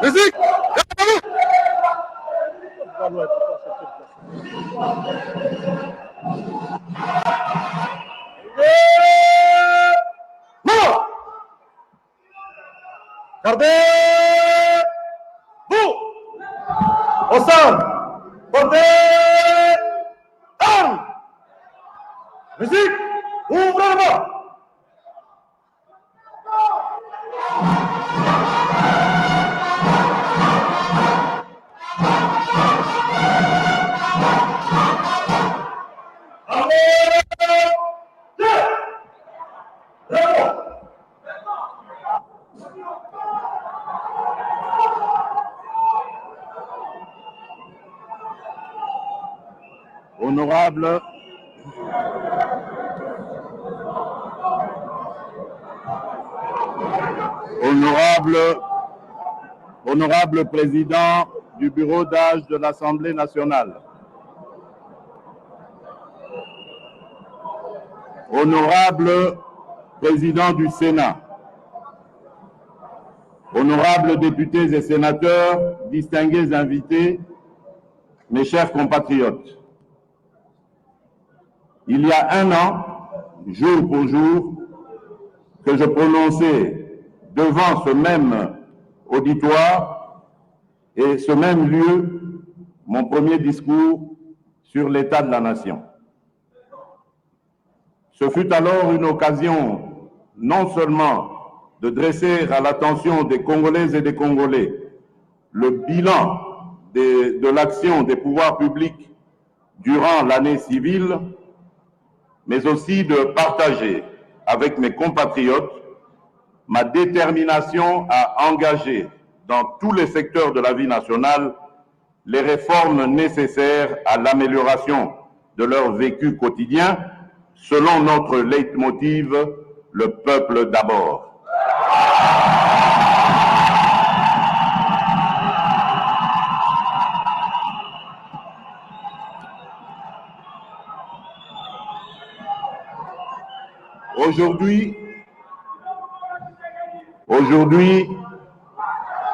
Musique. Non. Gardez. Vous. Au centre. Portez. Arme. Musique. Ouvrez le bas. Honorable président du bureau d'âge de l'Assemblée nationale, honorable président du Sénat, honorables députés et sénateurs, distingués invités, mes chers compatriotes, il y a un an, jour pour jour, que je prononçais devant ce même auditoire et ce même lieu mon premier discours sur l'état de la nation. Ce fut alors une occasion non seulement de dresser à l'attention des Congolaises et des Congolais le bilan de l'action des pouvoirs publics durant l'année civile, mais aussi de partager avec mes compatriotes ma détermination à engager dans tous les secteurs de la vie nationale les réformes nécessaires à l'amélioration de leur vécu quotidien, selon notre leitmotiv, le peuple d'abord. Aujourd'hui,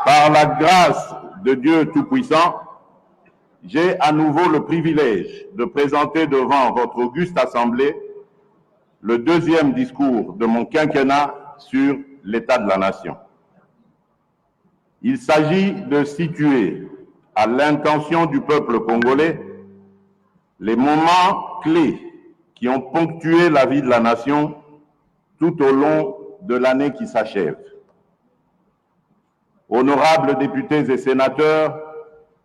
par la grâce de Dieu Tout-Puissant, j'ai à nouveau le privilège de présenter devant votre auguste Assemblée le deuxième discours de mon quinquennat sur l'état de la nation. Il s'agit de situer à l'intention du peuple congolais les moments clés qui ont ponctué la vie de la nation tout au long de l'année qui s'achève. Honorables députés et sénateurs,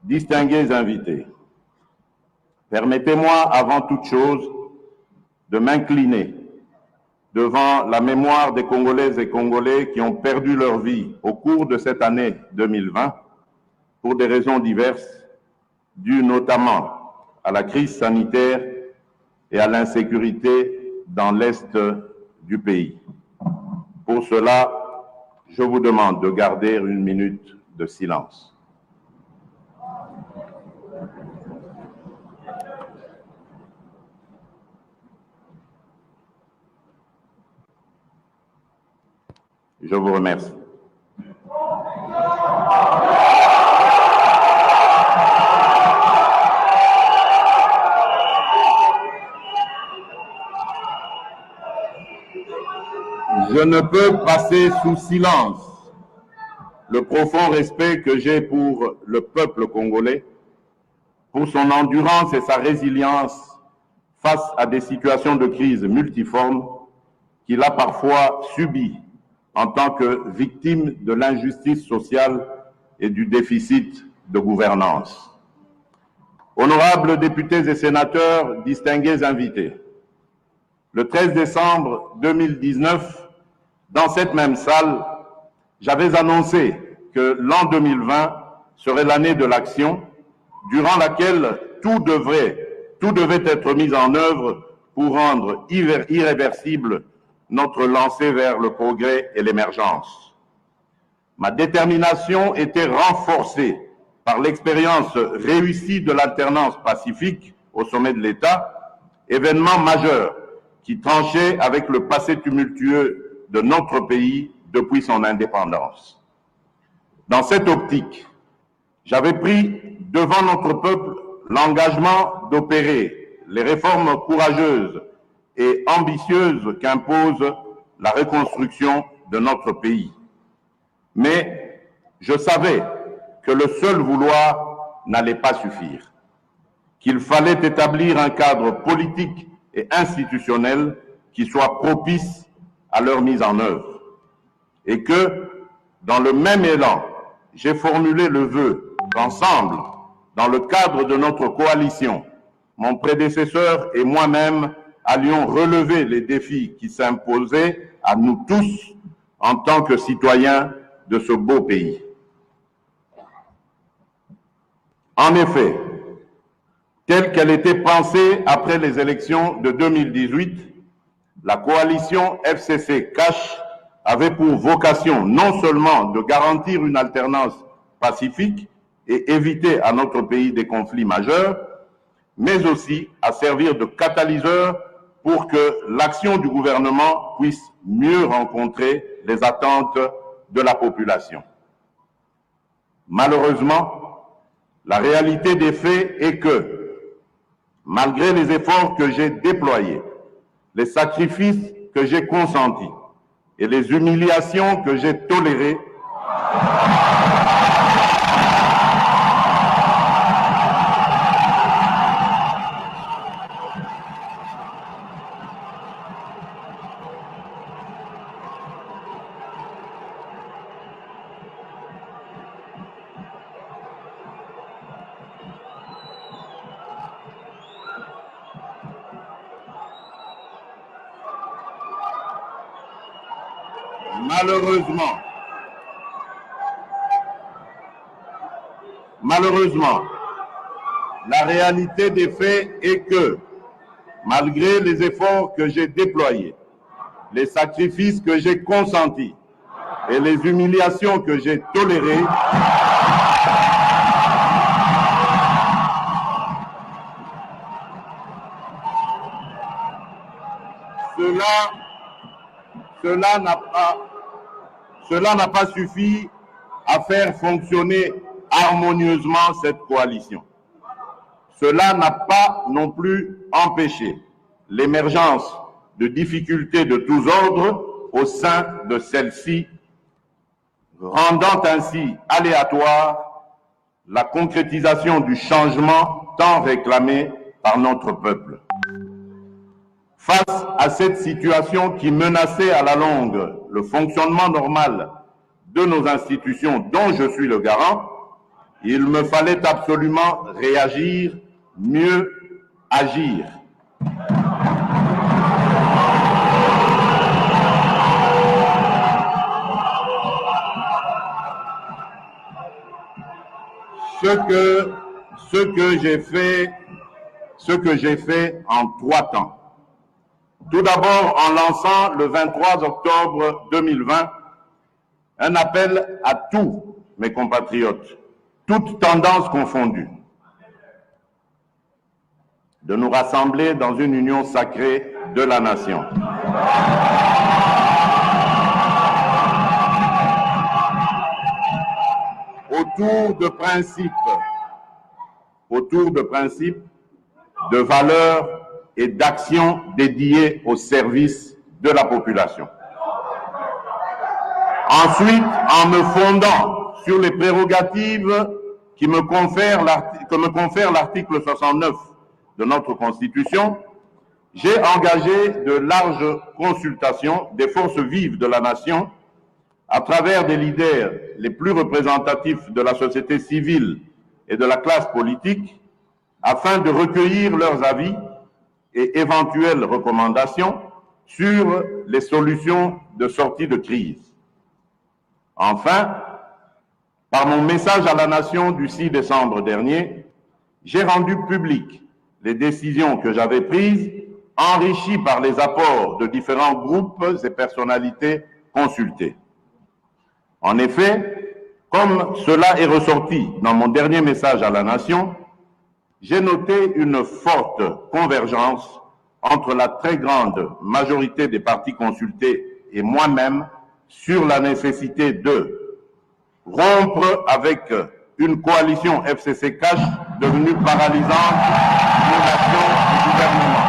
distingués invités, permettez-moi avant toute chose de m'incliner devant la mémoire des Congolaises et Congolais qui ont perdu leur vie au cours de cette année 2020 pour des raisons diverses, dues notamment à la crise sanitaire et à l'insécurité dans l'Est du pays. Pour cela, je vous demande de garder une minute de silence. Je vous remercie. Je ne peux passer sous silence le profond respect que j'ai pour le peuple congolais, pour son endurance et sa résilience face à des situations de crise multiformes qu'il a parfois subies en tant que victime de l'injustice sociale et du déficit de gouvernance. Honorables députés et sénateurs, distingués invités, le 13 décembre 2019, dans cette même salle, j'avais annoncé que l'an 2020 serait l'année de l'action, durant laquelle tout devait être mis en œuvre pour rendre irréversible notre lancée vers le progrès et l'émergence. Ma détermination était renforcée par l'expérience réussie de l'alternance pacifique au sommet de l'État, événement majeur qui tranchait avec le passé tumultueux de notre pays depuis son indépendance. Dans cette optique, j'avais pris devant notre peuple l'engagement d'opérer les réformes courageuses et ambitieuses qu'impose la reconstruction de notre pays. Mais je savais que le seul vouloir n'allait pas suffire, qu'il fallait établir un cadre politique et institutionnel qui soit propice à leur mise en œuvre. Et que, dans le même élan, j'ai formulé le vœu qu'ensemble, dans le cadre de notre coalition, mon prédécesseur et moi-même allions relever les défis qui s'imposaient à nous tous en tant que citoyens de ce beau pays. En effet, telle qu'elle était pensée après les élections de 2018, la coalition FCC-CACH avait pour vocation non seulement de garantir une alternance pacifique et éviter à notre pays des conflits majeurs, mais aussi à servir de catalyseur pour que l'action du gouvernement puisse mieux rencontrer les attentes de la population. Malheureusement, la réalité des faits est que, malgré les efforts que j'ai déployés, les sacrifices que j'ai consentis et les humiliations que j'ai tolérées, Malheureusement, la réalité des faits est que, malgré les efforts que j'ai déployés, les sacrifices que j'ai consentis et les humiliations que j'ai tolérées, cela n'a pas suffi à faire fonctionner harmonieusement cette coalition. Cela n'a pas non plus empêché l'émergence de difficultés de tous ordres au sein de celle-ci, rendant ainsi aléatoire la concrétisation du changement tant réclamé par notre peuple. Face à cette situation qui menaçait à la longue le fonctionnement normal de nos institutions dont je suis le garant, il me fallait absolument réagir, mieux agir. Ce que j'ai fait en 3 temps. Tout d'abord, en lançant le 23 octobre 2020 un appel à tous mes compatriotes, toutes tendances confondues, de nous rassembler dans une union sacrée de la nation. Autour de principes, de valeurs et d'actions dédiées au service de la population. Ensuite, en me fondant sur les prérogatives que me confère l'article 69 de notre Constitution, j'ai engagé de larges consultations des forces vives de la nation à travers des leaders les plus représentatifs de la société civile et de la classe politique afin de recueillir leurs avis et éventuelles recommandations sur les solutions de sortie de crise. Enfin, par mon message à la nation du 6 décembre dernier, j'ai rendu public les décisions que j'avais prises, enrichies par les apports de différents groupes et personnalités consultées. En effet, comme cela est ressorti dans mon dernier message à la nation, j'ai noté une forte convergence entre la très grande majorité des partis consultés et moi-même sur la nécessité de rompre avec une coalition FCC-Cash devenue paralysante pour l'action du gouvernement.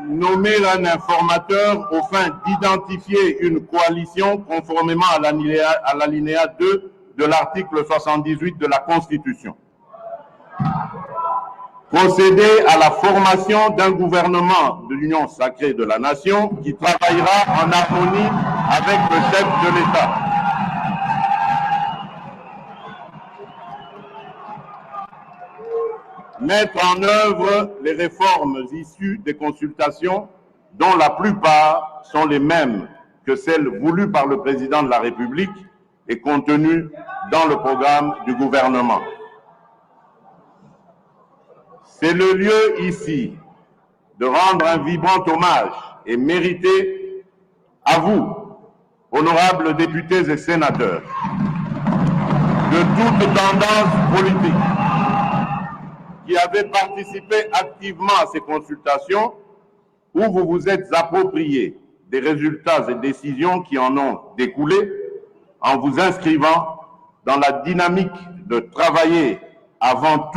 Nommer un informateur aux fins d'identifier une coalition conformément à l'alinéa 2 de l'article 78 de la Constitution. Procéder à la formation d'un gouvernement de l'Union sacrée de la nation qui travaillera en harmonie avec le chef de l'État. Mettre en œuvre les réformes issues des consultations, dont la plupart sont les mêmes que celles voulues par le président de la République et contenues dans le programme du gouvernement. C'est le lieu ici de rendre un vibrant hommage et mérité à vous, honorables députés et sénateurs, de toute tendance politique, qui avez participé activement à ces consultations où vous vous êtes approprié des résultats et décisions qui en ont découlé en vous inscrivant dans la dynamique de travailler avant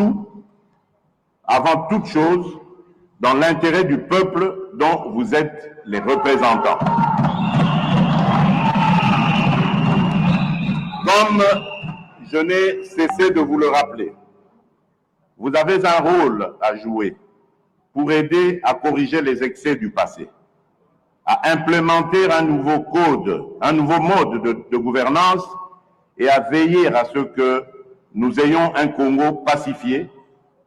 toute chose, dans l'intérêt du peuple dont vous êtes les représentants. Comme je n'ai cessé de vous le rappeler, vous avez un rôle à jouer pour aider à corriger les excès du passé, à implémenter un nouveau code, un nouveau mode de gouvernance et à veiller à ce que nous ayons un Congo pacifié,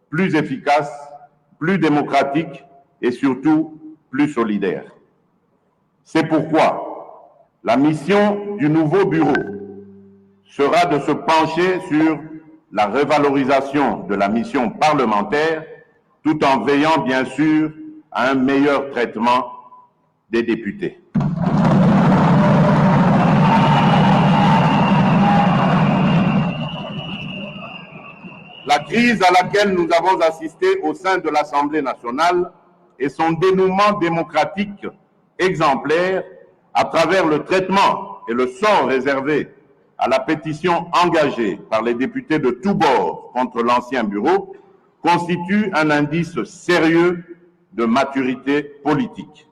plus efficace, plus démocratique et surtout plus solidaire. C'est pourquoi la mission du nouveau bureau sera de se pencher sur la revalorisation de la mission parlementaire, tout en veillant bien sûr à un meilleur traitement des députés. La crise à laquelle nous avons assisté au sein de l'Assemblée nationale et son dénouement démocratique exemplaire à travers le traitement et le sort réservé à la pétition engagée par les députés de tous bords contre l'ancien bureau constitue un indice sérieux de maturité politique.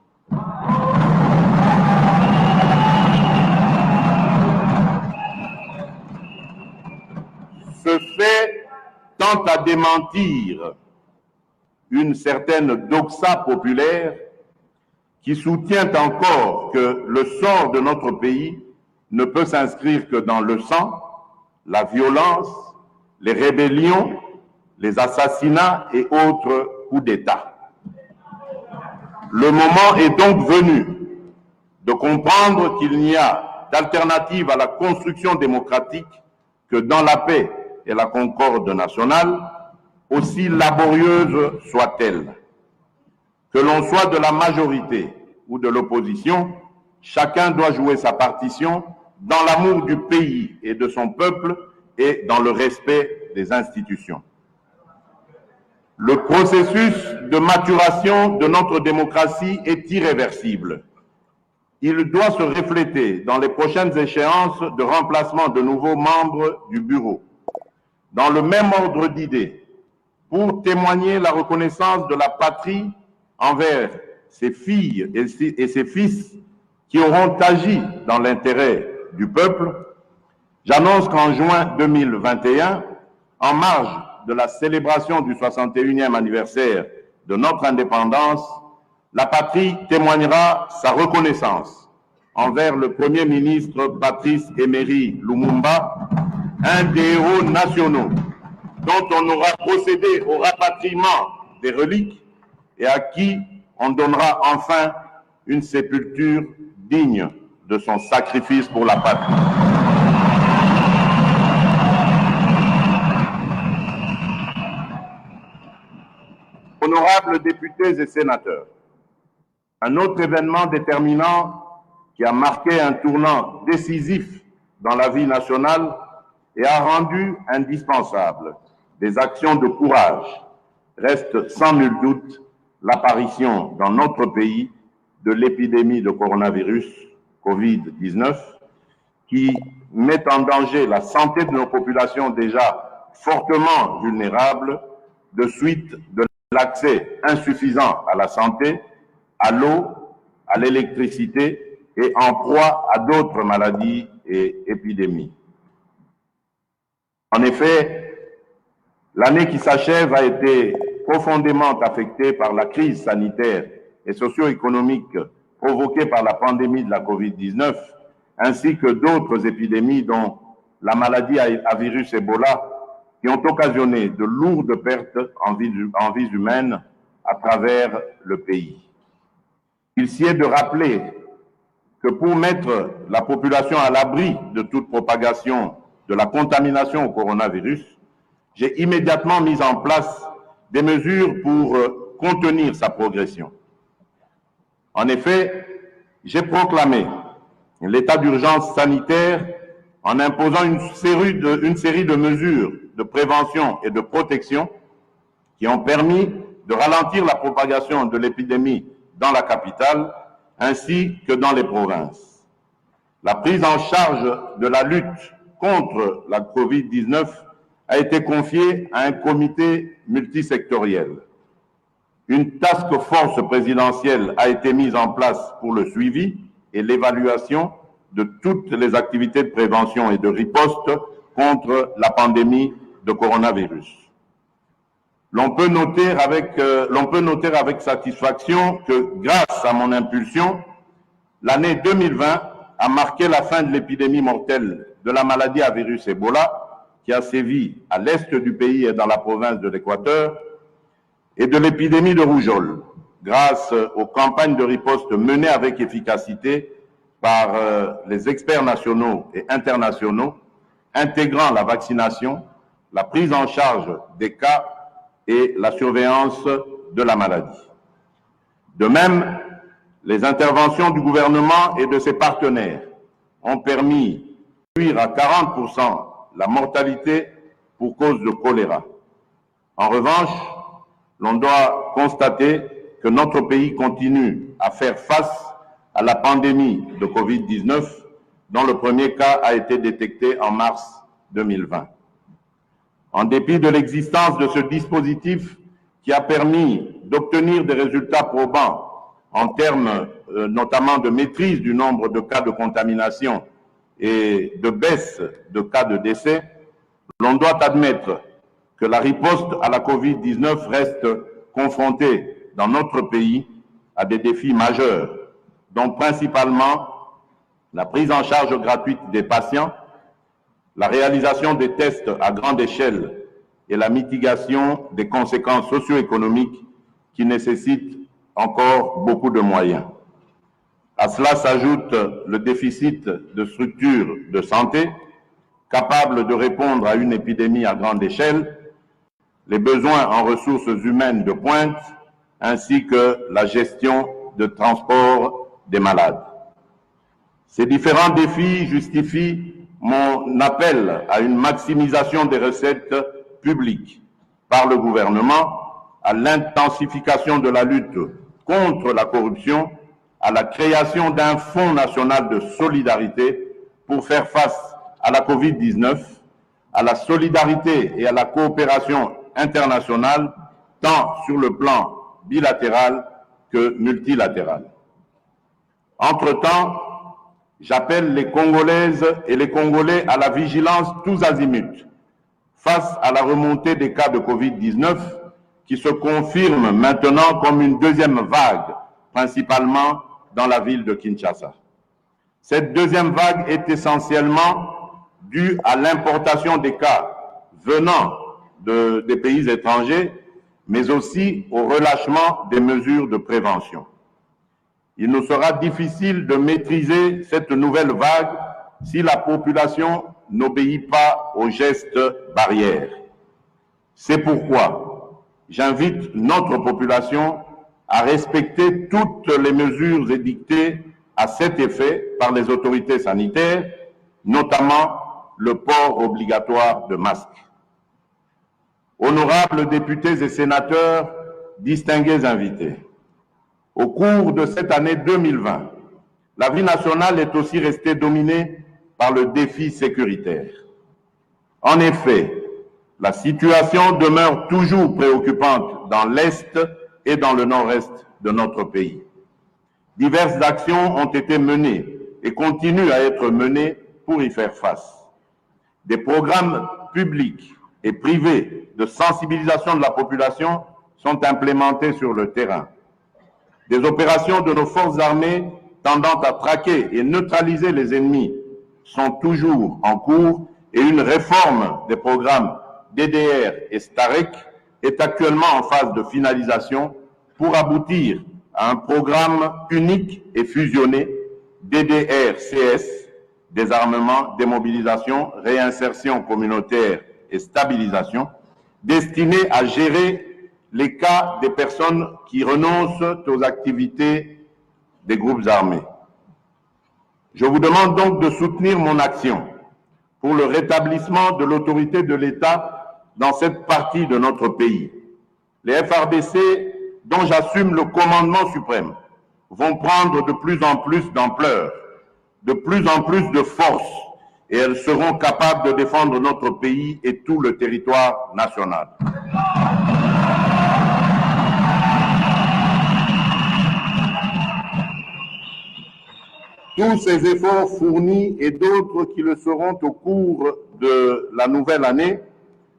Ce fait tend à démentir une certaine doxa populaire qui soutient encore que le sort de notre pays ne peut s'inscrire que dans le sang, la violence, les rébellions, les assassinats et autres coups d'État. Le moment est donc venu de comprendre qu'il n'y a d'alternative à la construction démocratique que dans la paix et la concorde nationale, aussi laborieuse soit-elle. Que l'on soit de la majorité ou de l'opposition, chacun doit jouer sa partition dans l'amour du pays et de son peuple et dans le respect des institutions. Le processus de maturation de notre démocratie est irréversible. Il doit se refléter dans les prochaines échéances de remplacement de nouveaux membres du bureau. Dans le même ordre d'idées, pour témoigner la reconnaissance de la patrie envers ses filles et ses fils qui auront agi dans l'intérêt du peuple, j'annonce qu'en juin 2021, en marge de la célébration du 61e anniversaire de notre indépendance, la patrie témoignera sa reconnaissance envers le Premier ministre Patrice Emery Lumumba, un des héros nationaux dont on aura procédé au rapatriement des reliques et à qui on donnera enfin une sépulture digne de son sacrifice pour la patrie. Honorables députés et sénateurs, un autre événement déterminant qui a marqué un tournant décisif dans la vie nationale et a rendu indispensable des actions de courage, reste sans nul doute l'apparition dans notre pays de l'épidémie de coronavirus Covid-19 qui met en danger la santé de nos populations déjà fortement vulnérables de suite de l'accès insuffisant à la santé, à l'eau, à l'électricité et en proie à d'autres maladies et épidémies. En effet, l'année qui s'achève a été profondément affectée par la crise sanitaire et socio-économique provoquée par la pandémie de la COVID-19, ainsi que d'autres épidémies dont la maladie à virus Ebola, qui ont occasionné de lourdes pertes en vies humaines à travers le pays. Il s'y est de rappeler que pour mettre la population à l'abri de toute propagation de la contamination au coronavirus, j'ai immédiatement mis en place des mesures pour contenir sa progression. En effet, j'ai proclamé l'état d'urgence sanitaire en imposant une série de mesures de prévention et de protection qui ont permis de ralentir la propagation de l'épidémie dans la capitale ainsi que dans les provinces. La prise en charge de la lutte contre la COVID-19 a été confiée à un comité multisectoriel. Une task force présidentielle a été mise en place pour le suivi et l'évaluation de toutes les activités de prévention et de riposte contre la pandémie de coronavirus. L'on peut noter avec satisfaction que grâce à mon impulsion, l'année 2020 a marqué la fin de l'épidémie mortelle de la maladie à virus Ebola qui a sévi à l'est du pays et dans la province de l'Équateur et de l'épidémie de rougeole grâce aux campagnes de riposte menées avec efficacité par les experts nationaux et internationaux intégrant la vaccination, la prise en charge des cas et la surveillance de la maladie. De même, les interventions du gouvernement et de ses partenaires ont permis de réduire à 40% la mortalité pour cause de choléra. En revanche, l'on doit constater que notre pays continue à faire face à la pandémie de Covid-19, dont le premier cas a été détecté en mars 2020. En dépit de l'existence de ce dispositif qui a permis d'obtenir des résultats probants en termes notamment de maîtrise du nombre de cas de contamination et de baisse de cas de décès, l'on doit admettre que la riposte à la COVID-19 reste confrontée dans notre pays à des défis majeurs, dont principalement la prise en charge gratuite des patients, la réalisation des tests à grande échelle et la mitigation des conséquences socio-économiques qui nécessitent encore beaucoup de moyens. À cela s'ajoute le déficit de structures de santé capables de répondre à une épidémie à grande échelle, les besoins en ressources humaines de pointe, ainsi que la gestion de transport des malades. Ces différents défis justifient mon appel à une maximisation des recettes publiques par le gouvernement, à l'intensification de la lutte contre la corruption, à la création d'un fonds national de solidarité pour faire face à la COVID-19, à la solidarité et à la coopération internationale, tant sur le plan bilatéral que multilatéral. Entre-temps, j'appelle les Congolaises et les Congolais à la vigilance tous azimuts face à la remontée des cas de Covid-19 qui se confirme maintenant comme une deuxième vague, principalement dans la ville de Kinshasa. Cette deuxième vague est essentiellement due à l'importation des cas venant des pays étrangers, mais aussi au relâchement des mesures de prévention. Il nous sera difficile de maîtriser cette nouvelle vague si la population n'obéit pas aux gestes barrières. C'est pourquoi j'invite notre population à respecter toutes les mesures édictées à cet effet par les autorités sanitaires, notamment le port obligatoire de masques. Honorables députés et sénateurs, distingués invités, au cours de cette année 2020, la vie nationale est aussi restée dominée par le défi sécuritaire. En effet, la situation demeure toujours préoccupante dans l'Est et dans le Nord-Est de notre pays. Diverses actions ont été menées et continuent à être menées pour y faire face. Des programmes publics et privés de sensibilisation de la population sont implémentés sur le terrain. Des opérations de nos forces armées tendant à traquer et neutraliser les ennemis sont toujours en cours et une réforme des programmes DDR et STAREC est actuellement en phase de finalisation pour aboutir à un programme unique et fusionné DDR-CS, désarmement, démobilisation, réinsertion communautaire et stabilisation, destiné à gérer les cas des personnes qui renoncent aux activités des groupes armés. Je vous demande donc de soutenir mon action pour le rétablissement de l'autorité de l'État dans cette partie de notre pays. Les FARDC, dont j'assume le commandement suprême, vont prendre de plus en plus d'ampleur, de plus en plus de force, et elles seront capables de défendre notre pays et tout le territoire national. Tous ces efforts fournis et d'autres qui le seront au cours de la nouvelle année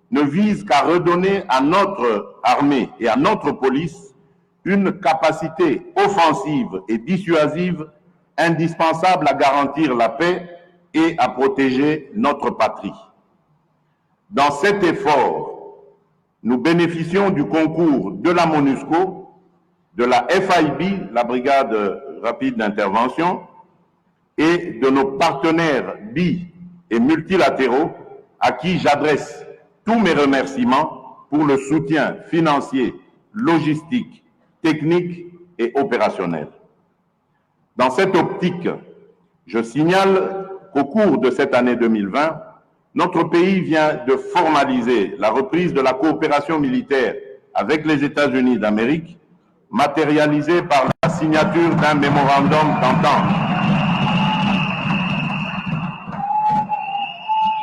ne visent qu'à redonner à notre armée et à notre police une capacité offensive et dissuasive indispensable à garantir la paix et à protéger notre patrie. Dans cet effort, nous bénéficions du concours de la MONUSCO, de la FIB, la Brigade rapide d'intervention, et de nos partenaires bi- et multilatéraux à qui j'adresse tous mes remerciements pour le soutien financier, logistique, technique et opérationnel. Dans cette optique, je signale qu'au cours de cette année 2020, notre pays vient de formaliser la reprise de la coopération militaire avec les États-Unis d'Amérique, matérialisée par la signature d'un mémorandum d'entente.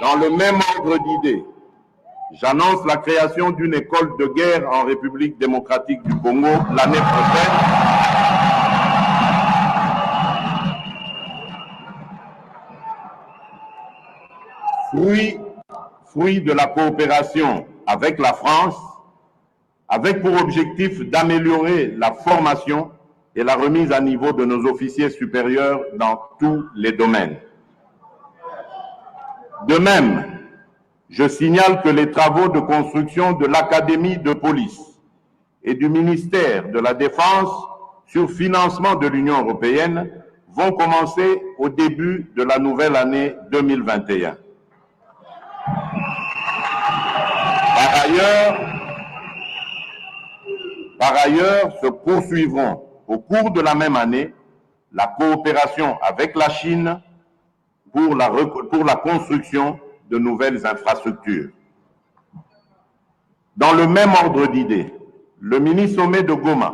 Dans le même ordre d'idées, j'annonce la création d'une école de guerre en République démocratique du Congo l'année prochaine. Fruit de la coopération avec la France, avec pour objectif d'améliorer la formation et la remise à niveau de nos officiers supérieurs dans tous les domaines. De même, je signale que les travaux de construction de l'Académie de police et du ministère de la Défense sur financement de l'Union européenne vont commencer au début de la nouvelle année 2021. Par ailleurs, se poursuivront au cours de la même année la coopération avec la Chine pour la construction de nouvelles infrastructures. Dans le même ordre d'idées, le mini-sommet de Goma,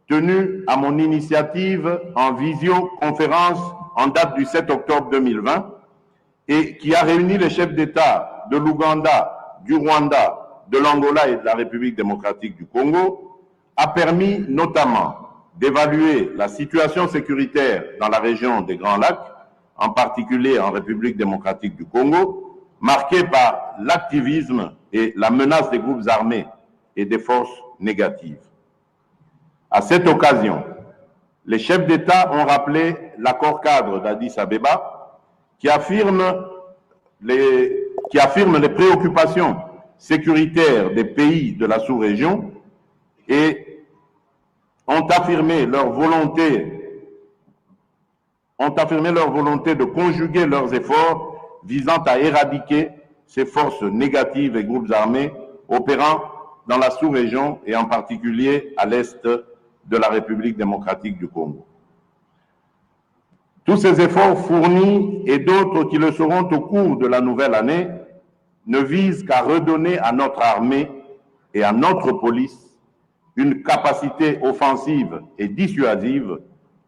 tenu à mon initiative en visioconférence en date du 7 octobre 2020 et qui a réuni les chefs d'État de l'Ouganda, du Rwanda, de l'Angola et de la République démocratique du Congo, a permis notamment d'évaluer la situation sécuritaire dans la région des Grands Lacs, en particulier en République démocratique du Congo, marquée par l'activisme et la menace des groupes armés et des forces négatives. À cette occasion, les chefs d'État ont rappelé l'accord cadre d'Addis Abeba qui affirme les préoccupations sécuritaires des pays de la sous-région et ont affirmé leur volonté de conjuguer leurs efforts visant à éradiquer ces forces négatives et groupes armés opérant dans la sous-région et en particulier à l'est de la République démocratique du Congo. Tous ces efforts fournis et d'autres qui le seront au cours de la nouvelle année ne visent qu'à redonner à notre armée et à notre police une capacité offensive et dissuasive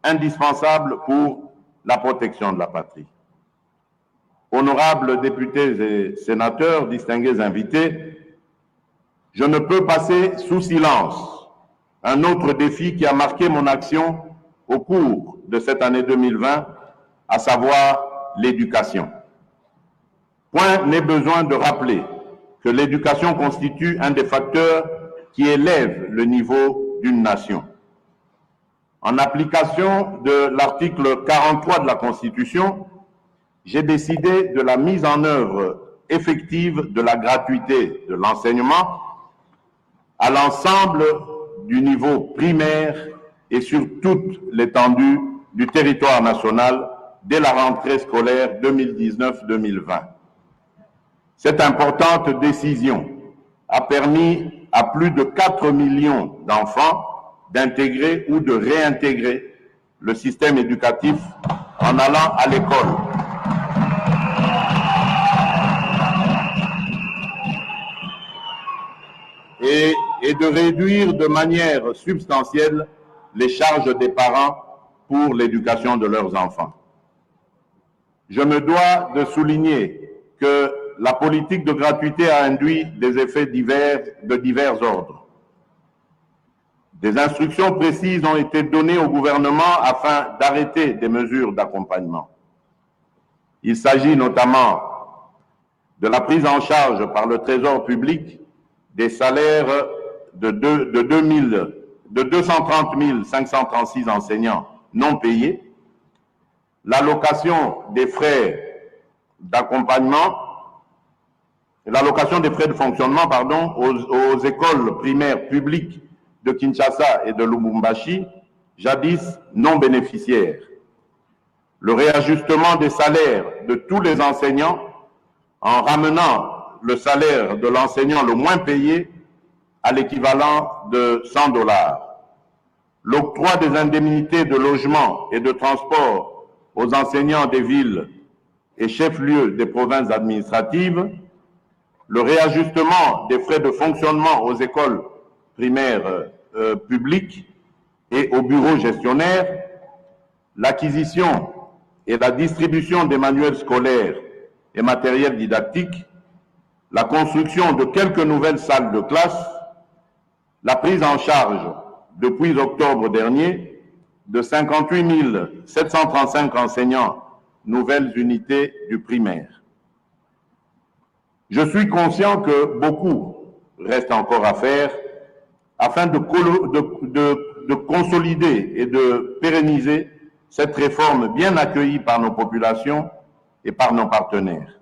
indispensable pour la protection de la patrie. Honorables députés et sénateurs, distingués invités, je ne peux passer sous silence un autre défi qui a marqué mon action au cours de cette année 2020, à savoir l'éducation. Point n'est besoin de rappeler que l'éducation constitue un des facteurs qui élève le niveau d'une nation. En application de l'article 43 de la Constitution, j'ai décidé de la mise en œuvre effective de la gratuité de l'enseignement à l'ensemble du niveau primaire et sur toute l'étendue du territoire national dès la rentrée scolaire 2019-2020. Cette importante décision a permis à plus de 4 millions d'enfants d'intégrer ou de réintégrer le système éducatif en allant à l'école. Et de réduire de manière substantielle les charges des parents pour l'éducation de leurs enfants. Je me dois de souligner que la politique de gratuité a induit des effets de divers ordres. Des instructions précises ont été données au gouvernement afin d'arrêter des mesures d'accompagnement. Il s'agit notamment de la prise en charge par le Trésor public des salaires de 230 536 enseignants non payés, l'allocation des frais d'accompagnement, l'allocation des frais de fonctionnement, aux écoles primaires publiques de Kinshasa et de Lubumbashi, jadis non bénéficiaires, le réajustement des salaires de tous les enseignants en ramenant le salaire de l'enseignant le moins payé à l'équivalent de $100, l'octroi des indemnités de logement et de transport aux enseignants des villes et chefs-lieux des provinces administratives, le réajustement des frais de fonctionnement aux écoles primaires publiques et aux bureaux gestionnaires, l'acquisition et la distribution des manuels scolaires et matériels didactiques, la construction de quelques nouvelles salles de classe, la prise en charge depuis octobre dernier de 58 735 enseignants, nouvelles unités du primaire. Je suis conscient que beaucoup reste encore à faire afin de consolider et de pérenniser cette réforme bien accueillie par nos populations et par nos partenaires.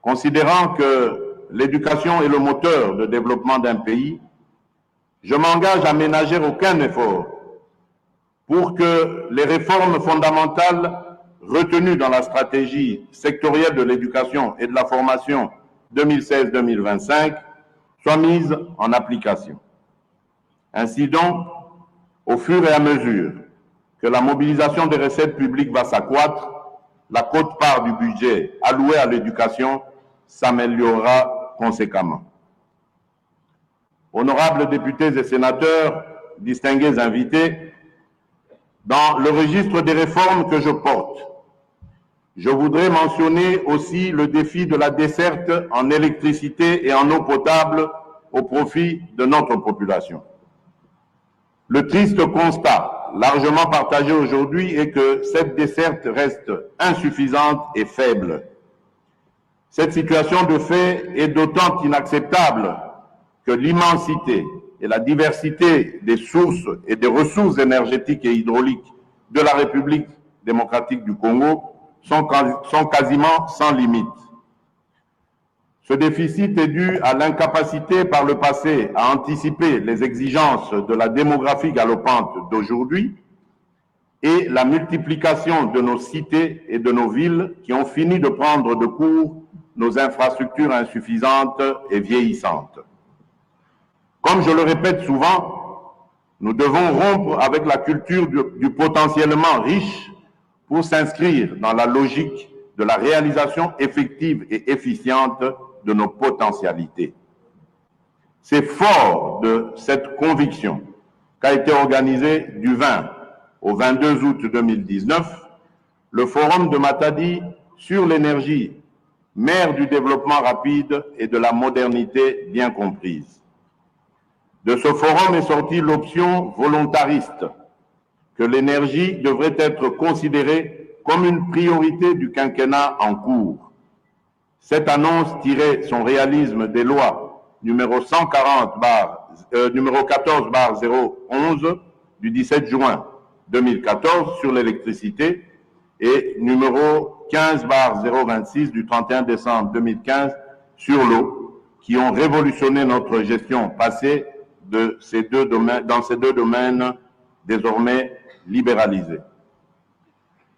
Considérant que l'éducation est le moteur de développement d'un pays, je m'engage à ménager aucun effort pour que les réformes fondamentales retenues dans la stratégie sectorielle de l'éducation et de la formation 2016-2025 soient mises en application. Ainsi donc, au fur et à mesure que la mobilisation des recettes publiques va s'accroître, la quote-part du budget alloué à l'éducation s'améliorera conséquemment. Honorables députés et sénateurs, distingués invités, dans le registre des réformes que je porte, je voudrais mentionner aussi le défi de la desserte en électricité et en eau potable au profit de notre population. Le triste constat, largement partagé aujourd'hui, est que cette desserte reste insuffisante et faible. Cette situation de fait est d'autant inacceptable que l'immensité et la diversité des sources et des ressources énergétiques et hydrauliques de la République démocratique du Congo sont quasiment sans limite. Ce déficit est dû à l'incapacité par le passé à anticiper les exigences de la démographie galopante d'aujourd'hui et la multiplication de nos cités et de nos villes qui ont fini de prendre de court nos infrastructures insuffisantes et vieillissantes. Comme je le répète souvent, nous devons rompre avec la culture du potentiellement riche pour s'inscrire dans la logique de la réalisation effective et efficiente de nos potentialités. C'est fort de cette conviction qu'a été organisé du 20 au 22 août 2019 le Forum de Matadi sur l'énergie, mère du développement rapide et de la modernité bien comprise. De ce forum est sortie l'option volontariste que l'énergie devrait être considérée comme une priorité du quinquennat en cours. Cette annonce tirait son réalisme des lois numéro 14/011 du 17 juin 2014 sur l'électricité et numéro 15/026 du 31 décembre 2015 sur l'eau, qui ont révolutionné notre gestion passée dans ces deux domaines désormais libéralisés.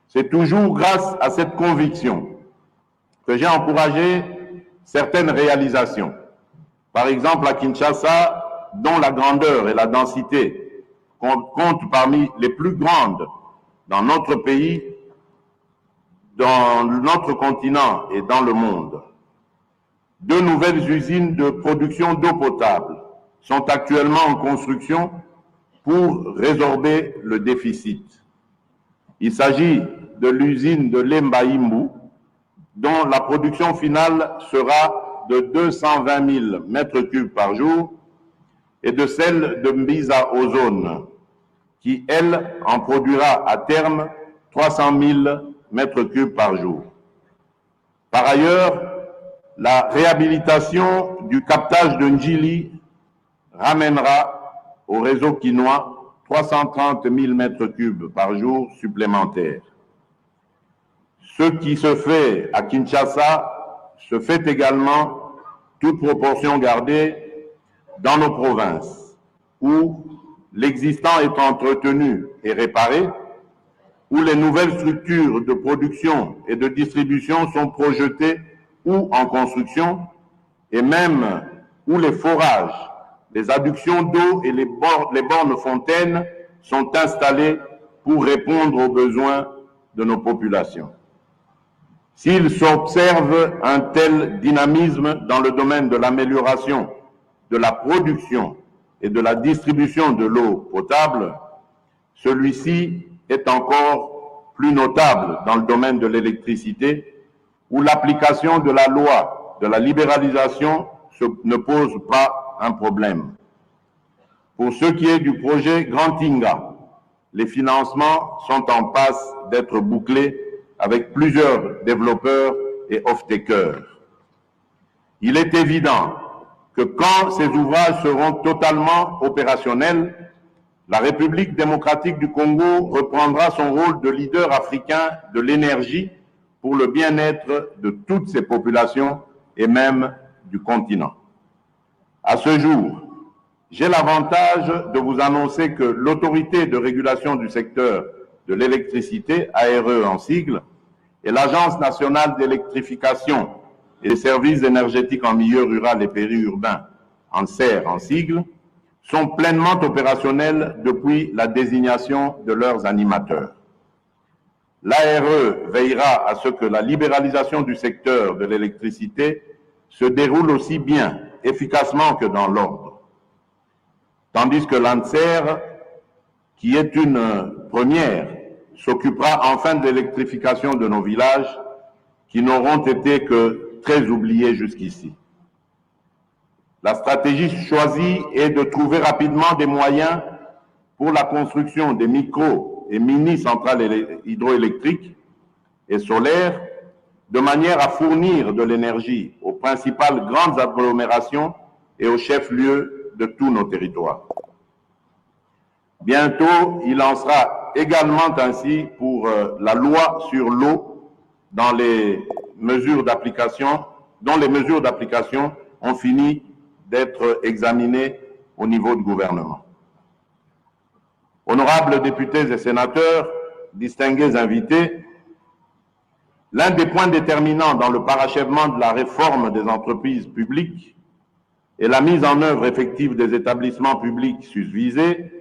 C'est toujours grâce à cette conviction que j'ai encouragé certaines réalisations. Par exemple, à Kinshasa, dont la grandeur et la densité comptent parmi les plus grandes dans notre pays, dans notre continent et dans le monde. 2 nouvelles usines de production d'eau potable sont actuellement en construction pour résorber le déficit. Il s'agit de l'usine de Lembaïmbu, dont la production finale sera de 220 000 mètres cubes par jour, et de celle de Mbiza Ozone, qui, elle, en produira à terme 300 000 mètres cubes par jour. Par ailleurs, la réhabilitation du captage de Njili ramènera au réseau quinois 330 000 mètres cubes par jour supplémentaires. Ce qui se fait à Kinshasa se fait également, toute proportion gardée, dans nos provinces, où l'existant est entretenu et réparé, où les nouvelles structures de production et de distribution sont projetées ou en construction, et même où les forages, les adductions d'eau et les bornes fontaines sont installées pour répondre aux besoins de nos populations. S'il s'observe un tel dynamisme dans le domaine de l'amélioration de la production et de la distribution de l'eau potable, celui-ci est encore plus notable dans le domaine de l'électricité, où l'application de la loi de la libéralisation ne pose pas un problème. Pour ce qui est du projet Grand Inga, les financements sont en passe d'être bouclés avec plusieurs développeurs et off-takers. Il est évident que quand ces ouvrages seront totalement opérationnels, la République démocratique du Congo reprendra son rôle de leader africain de l'énergie pour le bien-être de toutes ses populations et même du continent. À ce jour, j'ai l'avantage de vous annoncer que l'Autorité de régulation du secteur de l'électricité, ARE en sigle, et l'Agence nationale d'électrification et des services énergétiques en milieu rural et périurbain, ANSER en sigle, sont pleinement opérationnels depuis la désignation de leurs animateurs. L'ARE veillera à ce que la libéralisation du secteur de l'électricité se déroule aussi bien, efficacement que dans l'ordre. Tandis que l'ANSER, qui est une première, s'occupera enfin de l'électrification de nos villages qui n'auront été que très oubliés jusqu'ici. La stratégie choisie est de trouver rapidement des moyens pour la construction des micro- et mini-centrales hydroélectriques et solaires, de manière à fournir de l'énergie aux principales grandes agglomérations et aux chefs-lieux de tous nos territoires. Bientôt, il en sera également ainsi pour la loi sur l'eau, dont les mesures d'application ont fini d'être examinées au niveau du gouvernement. Honorables députés et sénateurs, distingués invités, l'un des points déterminants dans le parachèvement de la réforme des entreprises publiques et la mise en œuvre effective des établissements publics susvisés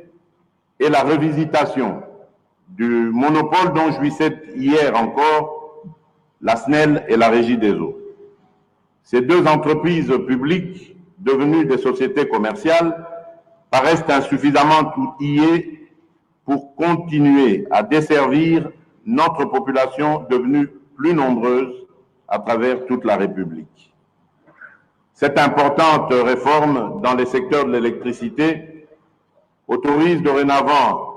est la revisitation du monopole dont jouissaient hier encore la SNEL et la Régie des eaux. Ces deux entreprises publiques, devenues des sociétés commerciales, paraissent insuffisamment outillées pour continuer à desservir notre population devenue plus nombreuse à travers toute la République. Cette importante réforme dans les secteurs de l'électricité autorise dorénavant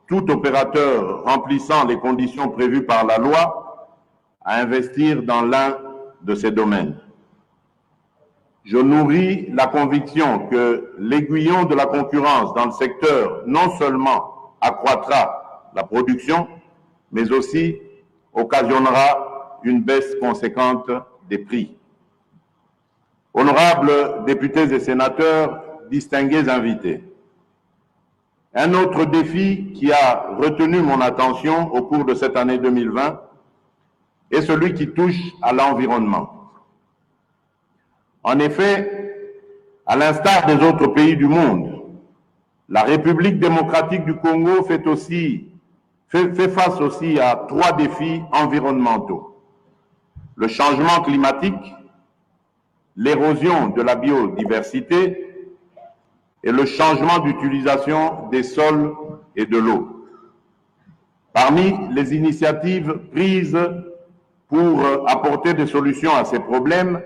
tout opérateur remplissant les conditions prévues par la loi à investir dans l'un de ces domaines. Je nourris la conviction que l'aiguillon de la concurrence dans le secteur non seulement accroîtra la production, mais aussi occasionnera une baisse conséquente des prix. Honorables députés et sénateurs, distingués invités, un autre défi qui a retenu mon attention au cours de cette année 2020 est celui qui touche à l'environnement. En effet, à l'instar des autres pays du monde, la République démocratique du Congo fait face aussi à trois défis environnementaux: le changement climatique, l'érosion de la biodiversité et le changement d'utilisation des sols et de l'eau. Parmi les initiatives prises pour apporter des solutions à ces problèmes,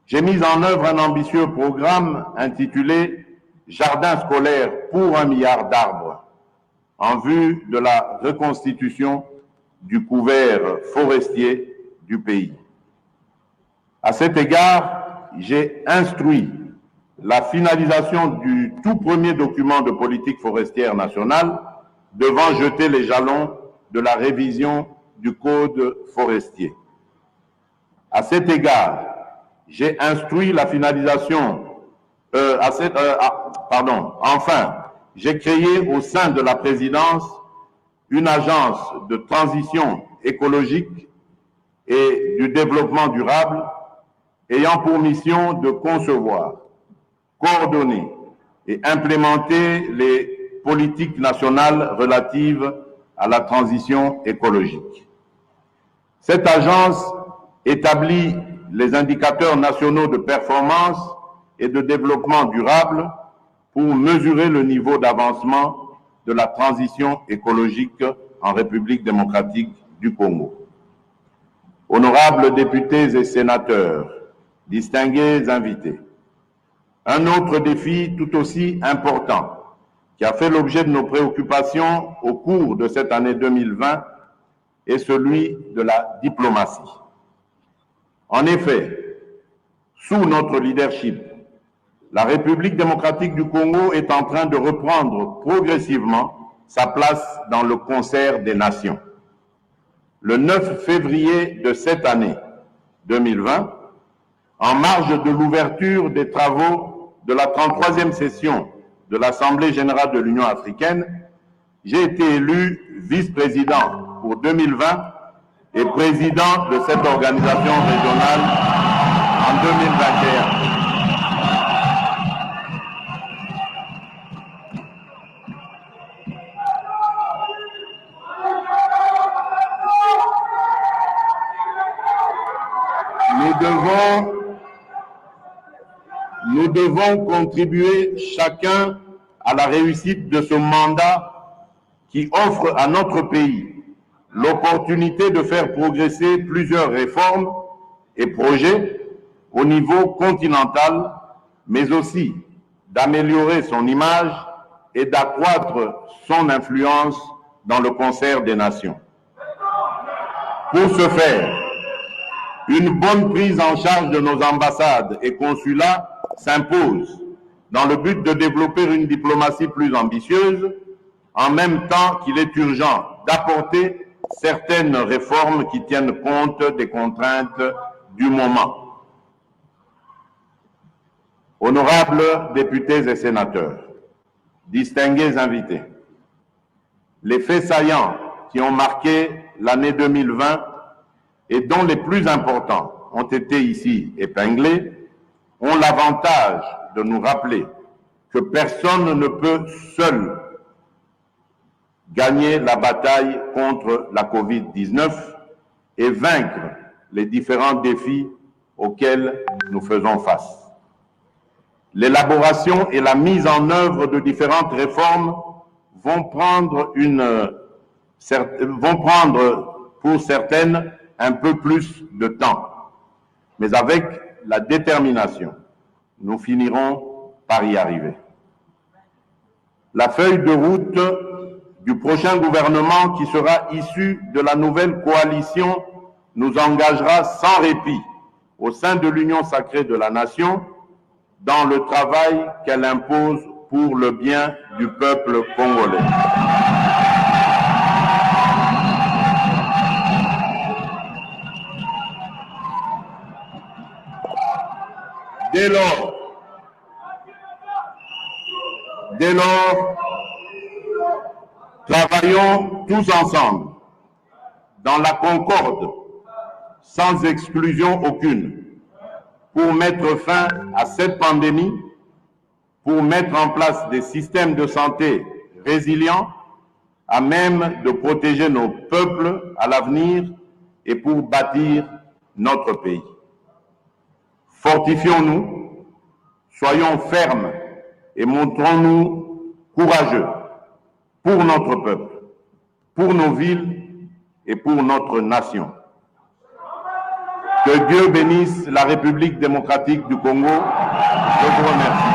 j'ai mis en œuvre un ambitieux programme intitulé « Jardin scolaire pour 1 milliard d'arbres » en vue de la reconstitution du couvert forestier du pays. À cet égard, j'ai instruit la finalisation du tout premier document de politique forestière nationale devant jeter les jalons de la révision du Code forestier. À cet égard, j'ai instruit la finalisation, enfin, j'ai créé au sein de la présidence une agence de transition écologique et du développement durable ayant pour mission de concevoir, coordonner et implémenter les politiques nationales relatives à la transition écologique. Cette agence établit les indicateurs nationaux de performance et de développement durable pour mesurer le niveau d'avancement de la transition écologique en République démocratique du Congo. Honorables députés et sénateurs, distingués invités, un autre défi tout aussi important qui a fait l'objet de nos préoccupations au cours de cette année 2020 est celui de la diplomatie. En effet, sous notre leadership, la République démocratique du Congo est en train de reprendre progressivement sa place dans le concert des nations. Le 9 février de cette année 2020, en marge de l'ouverture des travaux de la 33e session de l'Assemblée générale de l'Union africaine, j'ai été élu vice-président pour 2020 et président de cette organisation régionale en 2021. Nous devons contribuer chacun à la réussite de ce mandat qui offre à notre pays l'opportunité de faire progresser plusieurs réformes et projets au niveau continental, mais aussi d'améliorer son image et d'accroître son influence dans le concert des nations. Pour ce faire, une bonne prise en charge de nos ambassades et consulats s'impose dans le but de développer une diplomatie plus ambitieuse, en même temps qu'il est urgent d'apporter certaines réformes qui tiennent compte des contraintes du moment. Honorables députés et sénateurs, distingués invités, les faits saillants qui ont marqué l'année 2020 et dont les plus importants ont été ici épinglés ont l'avantage de nous rappeler que personne ne peut seul gagner la bataille contre la COVID-19 et vaincre les différents défis auxquels nous faisons face. L'élaboration et la mise en œuvre de différentes réformes vont prendre pour certaines un peu plus de temps. Mais avec la détermination, nous finirons par y arriver. La feuille de route du prochain gouvernement qui sera issu de la nouvelle coalition nous engagera sans répit au sein de l'Union sacrée de la nation dans le travail qu'elle impose pour le bien du peuple congolais. Dès lors, travaillons tous ensemble, dans la concorde, sans exclusion aucune, pour mettre fin à cette pandémie, pour mettre en place des systèmes de santé résilients, à même de protéger nos peuples à l'avenir et pour bâtir notre pays. Fortifions-nous, soyons fermes et montrons-nous courageux pour notre peuple, pour nos villes et pour notre nation. Que Dieu bénisse la République démocratique du Congo. Je vous remercie.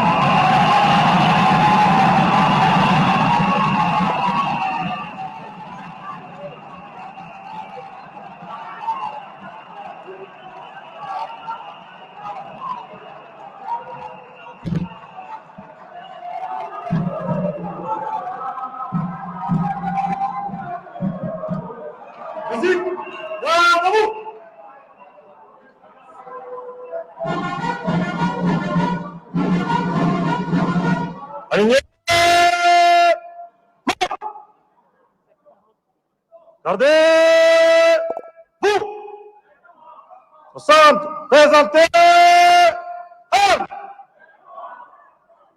Musique, bravo! Aligné. Gardez. Vous. 60. Présentez. Armes.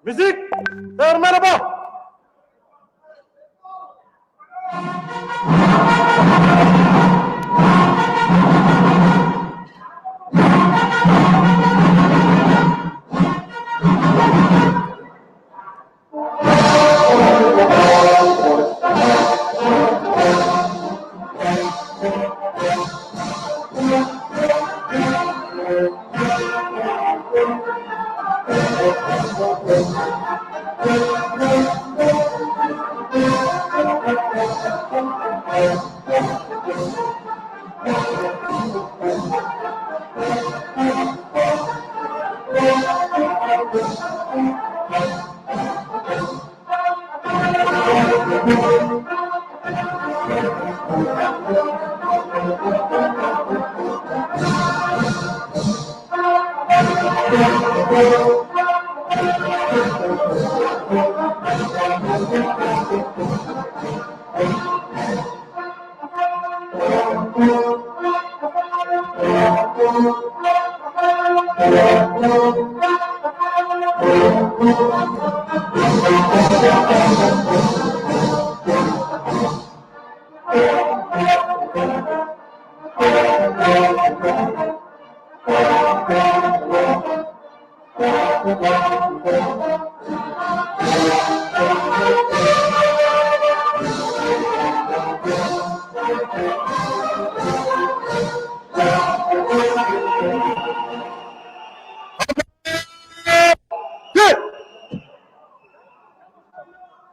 Musique. Fermez là-bas.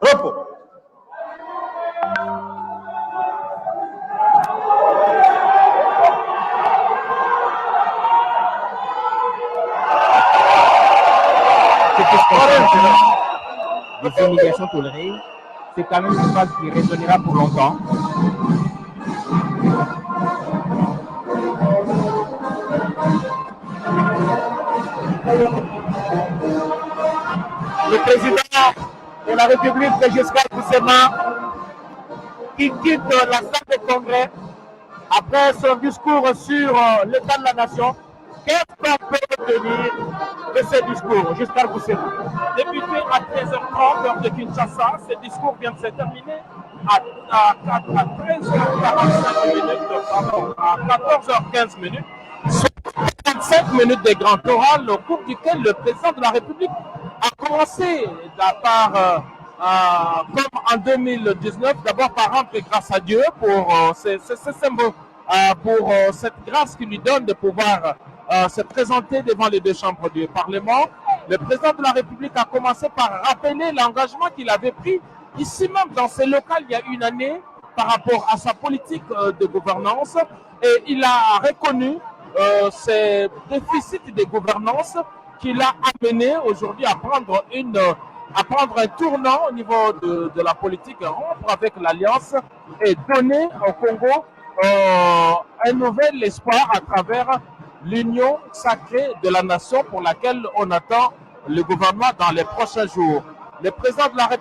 Repos. Des humiliations tolérées, c'est quand même une phrase qui résonnera pour longtemps. Le président de la République, Giscard Bousséma, qui quitte la salle de congrès après son discours sur l'état de la nation. Qu'est-ce qu'on peut retenir de ce discours, Giscard Bousséma? Débuté à 13h30 heure de Kinshasa, ce discours vient de se terminer. à 13h45 minutes, pardon, à 14h15 minutes, 35 minutes des grands orales au cours duquel le président de la République a commencé comme en 2019, d'abord par rendre grâce à Dieu pour cette grâce qui lui donne de pouvoir se présenter devant les deux chambres du Parlement. Le président de la République a commencé par rappeler l'engagement qu'il avait pris ici même dans ces locales il y a une année par rapport à sa politique de gouvernance, et il a reconnu ces déficits de gouvernance qui l'a amené aujourd'hui à prendre un tournant au niveau de la politique, rompre avec l'Alliance et donner au Congo un nouvel espoir à travers l'union sacrée de la nation pour laquelle on attend le gouvernement dans les prochains jours. Le président de la République